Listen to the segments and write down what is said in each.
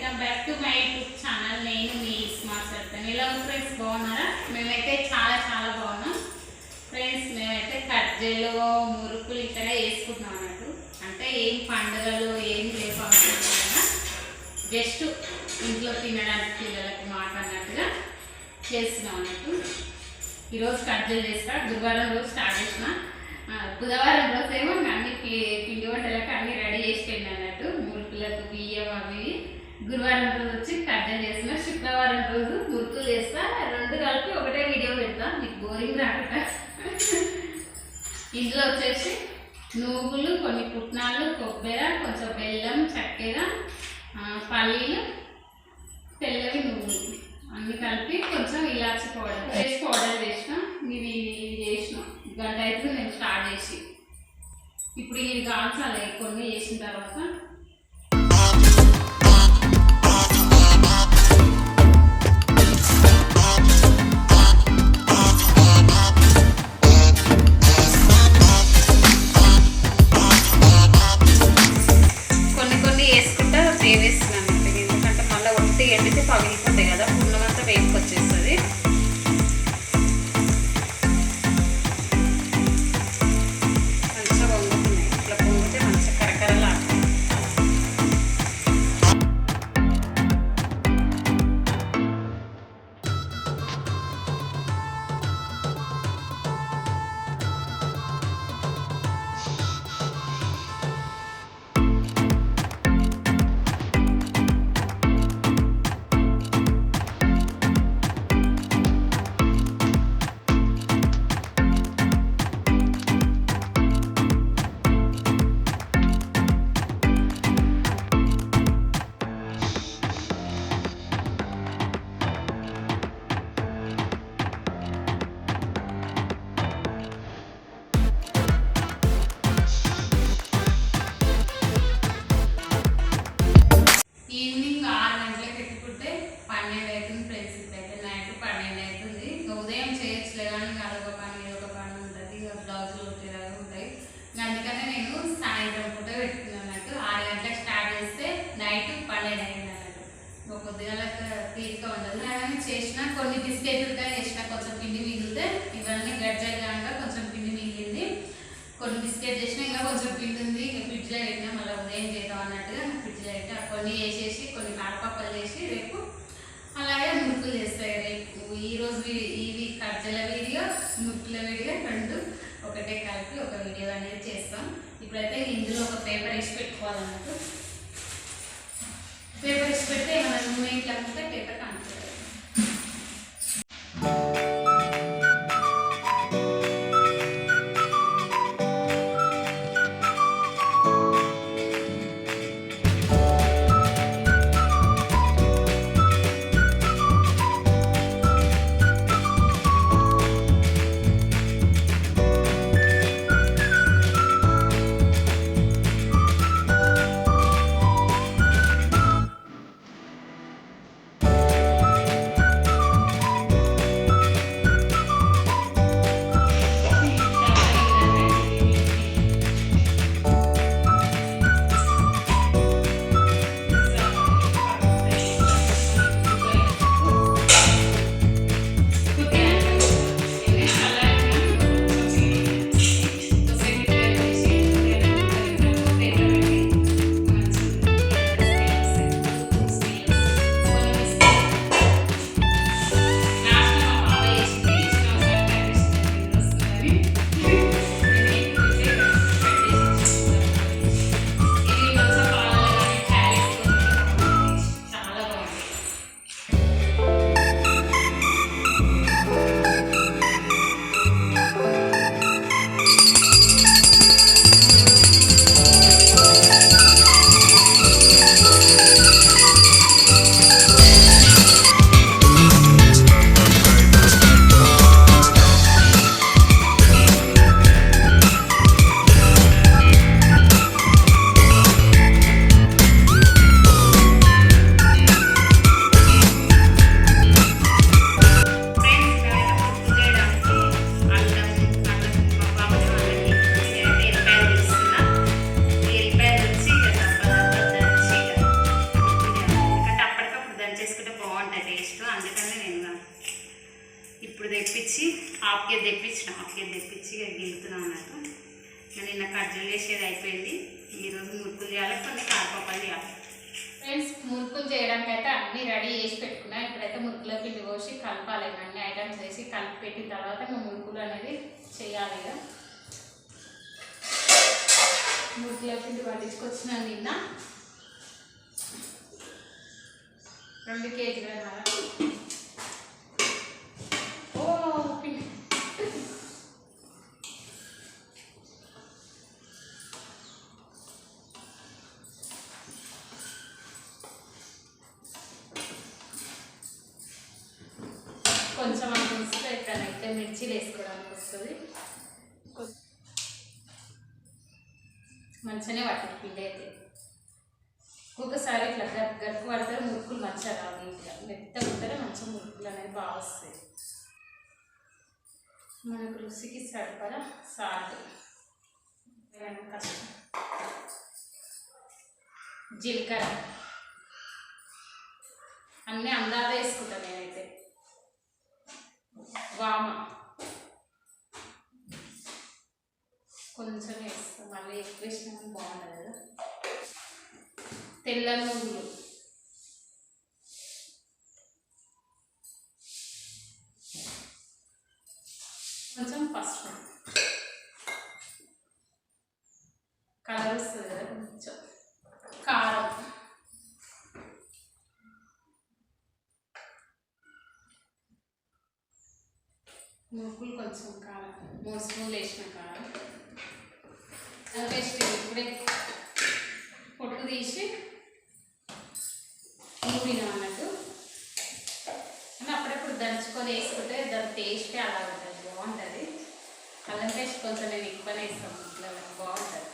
Welcome back to my YouTube channel. నేను మీ smart సర్పన్. ఎలా ఉంది ఫ్రెండ్స్, బాగున్నారా? మేమైతే చాలా చాలా బాగున్నాం ఫ్రెండ్స్. మేమైతే కజ్జలు మురుకులు ఇక్కడ వేసుకుంటున్నాం అన్నట్టు. అంటే ఏం పండుగలు ఏం లేకపోతే జస్ట్ ఇంట్లో తినడానికి పిల్లలకి మాట్లాడినట్టుగా చేస్తున్నాం అన్నట్టు. ఈరోజు కజ్జలు చేస్తా. గురువారం రోజు స్టార్ట్ చేసిన. బుధవారం రోజు ఏమో అన్ని పిండి వంటలకు అన్ని రెడీ చేసిపోయింది అన్నట్టు. మురుకులకు బియ్యం అవి. గురువారం రోజు వచ్చి కజ్జలు చేసిన. శుక్రవారం రోజు మురుకులు చేస్తా. రెండు కలిపి ఒకటే వీడియో పెడతా, మీకు బోరింగ్ రాకుండా. ఇందులో వచ్చేసి నువ్వులు, కొన్ని పుట్నాలు, కొబ్బరి, కొంచెం బెల్లం, చక్కెర, పల్లీలు, తెల్లవి నువ్వులు అన్ని కలిపి కొంచెం ఇలాచి పౌడర్ చేసిన. ఇది చేసిన గంట అయితే నేను స్టార్ట్ చేసి ఇప్పుడు ఇది కాల్చాలి. కొన్ని చేసిన తర్వాత కొన్ని వేసుకుంటా వేవేస్తున్నాను. ఎందుకంటే మళ్ళీ ఒట్టి ఎండితే పగిలిపోతాయి కదా, పున్నమంతా వేపుకొచ్చేస్తుంది. ఈవినింగ్ 6 గంటలకు పెట్టుకుంటే 12 అవుతుంది ఫ్రెండ్స్. ఇప్పుడైతే నైట్ 12 అవుతుంది. ఉదయం చేయొచ్చులే కానీ అదొక పని ఇదొక పని ఉంటుంది. ఇక బ్లౌజులు కుట్టేలాగా ఉంటాయి. అందుకనే నేను సాయంత్రం పూట పెట్టుకున్నాను అన్నట్టు. 6 గంటలకు స్టార్ట్ చేస్తే నైట్ 12 అయింది అన్నట్టు. ఒక కొద్దిగాలకు తీరిక ఉండదు. నేను చేసిన కొన్ని బిస్కెట్లుగా చేసిన. కొంచెం పిండి మిగిలితే ఇవన్నీ గడ్జగా కొంచెం పిండి మిగిలింది. కొన్ని బిస్కెట్ చేసిన, ఇంకా కొంచెం పిండి ఉంది. ఇంకా ఫ్రిడ్జ్లో పెట్టినా మళ్ళీ ఉదయం చేద్దాం అన్నట్టుగా ఫ్రిడ్జ్లో పెట్టా. కొన్ని వేసేసి కొన్ని కారపప్పలు చేసి రేపు అలాగే మురుకులు చేస్తాయి. రేపు ఈరోజు ఇవి కజ్జల వీడియో, మురుకుల వీడియో రెండు ఒకటే కలిపి ఒక వీడియో అనేది చేస్తాం. ఇప్పుడైతే ఇందులో ఒక పేపర్ వేసి పెట్టుకోవాలన్నట్టు. పేపర్ వేసి పెడితే మన నూనె ఇట్లా ఉంటే పేపర్ కనుక్కోవాలి. హాఫ్ కేజీ తెప్పించి గిలుతున్నాను అన్నట్టు. నిన్న కజ్జలు చేసేది అయిపోయింది. ఈరోజు మురుకులు చేయాలి, కొన్ని కారపప్పులు చేయాలి. ఫ్రెండ్స్, మురుకులు చేయడానికి అయితే అన్నీ రెడీ చేసి పెట్టుకున్నా. ఇప్పుడైతే మురుకుల పిండి పోసి కలపాలి. అన్ని ఐటమ్స్ వేసి కలిపి పెట్టిన తర్వాత ఇంకా మురుకులు అనేది చేయాలి. ఇక మురుకుల పిండి పట్టించుకొచ్చిన నిన్న 2 కేజీల పిండి. కొంచెం అంత ఎక్కడైతే మిర్చీలు వేసుకోవడానికి వస్తుంది. మంచిగానే పట్టింది పిండి అయితే. ఒక్కొక్కసారి ఇట్లా గరుకు పడితే మురుకులు మంచిగా రావు. నీట్గా మెత్తగా ఉంటేనే మంచిగా మురుకులు అనేది బాగా వస్తాయి. మనకు రుచికి సరిపడా సాల్ట్, కష్టం జీలకర్ర అన్నీ అందాజ వేసుకుంటాను నేనైతే. వామ కొంచెం వేస్తాం, మళ్ళీ ఎక్కువ వేసినా బాగుంటుంది కదా. తెల్ల నువ్వులు, కొంచెం పసుపు, కలర్ వస్తుంది కదా కొంచెం, కారం, మురుకులు కొంచెం కారం, 3 స్పూన్లు వేసిన కారం. టేస్ట్ ఇప్పుడే పొట్టు తీసి నూరినాం అన్నట్టు. అని అప్పుడప్పుడు దంచుకొని వేసుకుంటే దాని టేస్టే అలా ఉంటుంది, బాగుంటుంది. అల్లం టేస్ట్ కొంచెం నేను ఎక్కువనే వేస్తాను, ఇట్లా బాగుంటుంది.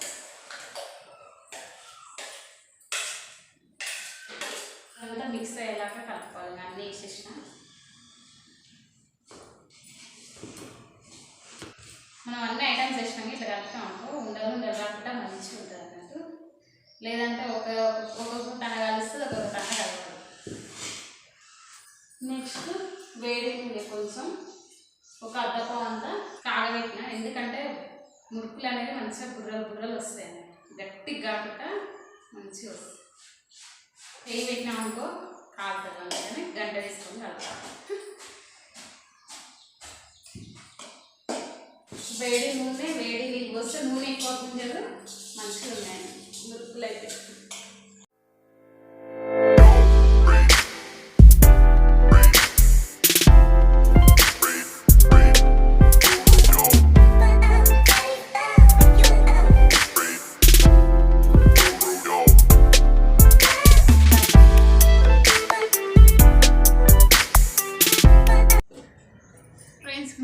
అంతా మిక్స్ అయ్యేలాగా కలుపుకోవాలి. అన్నీ వేసేసిన మనం అన్ని ఐటమ్స్ వేసినాక ఇట్లా కలుపుతాం అనుకో, ఉండలు రాకుండా మంచిగా ఉంటుంది అన్నట్టు. లేదంటే ఒక్కొక్క తన కలుస్తుంది, ఒక్కొక్క తన కలపదు. నెక్స్ట్ వేడి నూనె కొంచెం ఒక అద్దపావు అంతా కాగబెట్టిన. ఎందుకంటే మురుకులు అనేది మంచిగా బుర్రలు వస్తాయి అన్నట్టు, గట్టిగా కాకుండా మంచిగా వస్తాయి. వేయి పెట్టినాం అనుకో కాలుతుంది, అందుకని గంట తీసుకొని కలుపుతాం. వేడి నూనె, వేడి నీళ్ళు వస్తే నూనె ఎక్కువ గుంజలు మంచిగా ఉన్నాయి మురుకులు అయితే.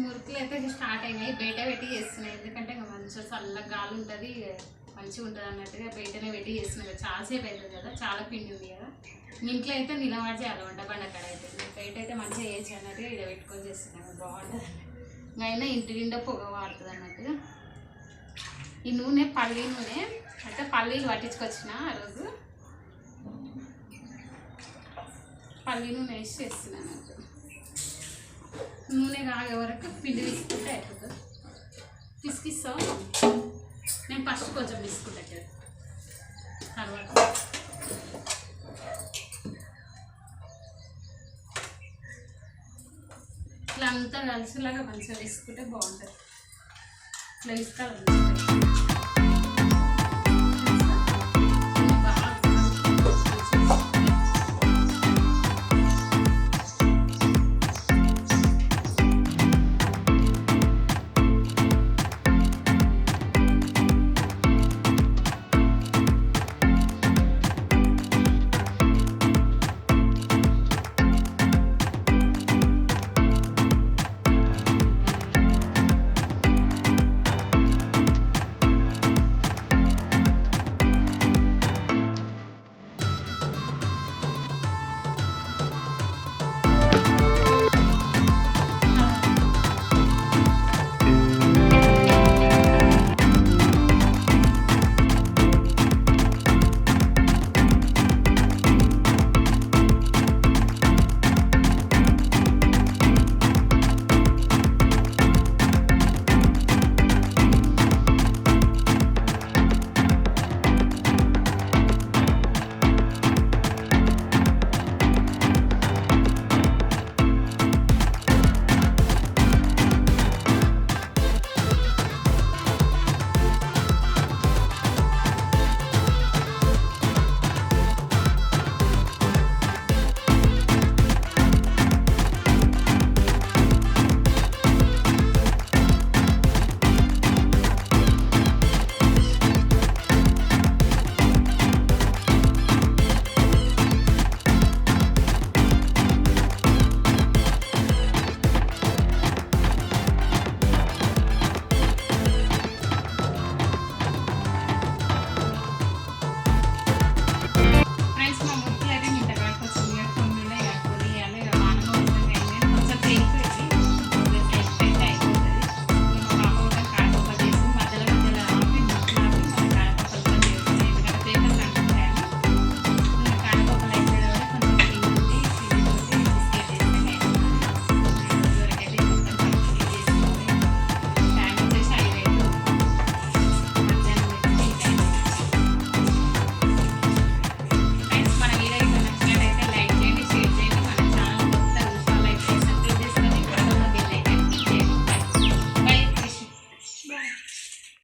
మురుకులు అయితే స్టార్ట్ అయినాయి. బయట పెట్టి చేస్తున్నాయి, ఎందుకంటే ఇంకా మంచిగా చల్లగా గాలి ఉంటుంది, మంచిగా ఉంటుంది అన్నట్టుగా బయటనే పెట్టి చేస్తున్నాయి. చాలాసేపు అవుతుంది కదా, చాలా పిండి ఉంది కదా. మీ ఇంట్లో అయితే నిలబడి చేయాలి, వంట బండకాడ అయితే. బయట అయితే మంచిగా వేసి అన్నట్టుగా ఇలా పెట్టుకొని చేస్తున్నాను, బాగుంటుంది. అయినా ఇంటి నిండా పొగ వాడుతుంది అన్నట్టుగా. ఈ నూనె పల్లి నూనె అయితే పల్లీలు పట్టించుకొచ్చిన ఆ రోజు. పల్లి నూనె వేసి చేస్తున్నాను అన్నట్టు. నూనె కాగే వరకు పిండి తీసుకుంటే అయిపోతుంది. పిసికిస్తాం, నేను ఫస్ట్ కొంచెం తీసుకుంటా తర్వాత. ఇట్లా అంతా కలిసిలాగా మంచిగా తీసుకుంటే బాగుంటుంది. ఇట్లా ఇస్తా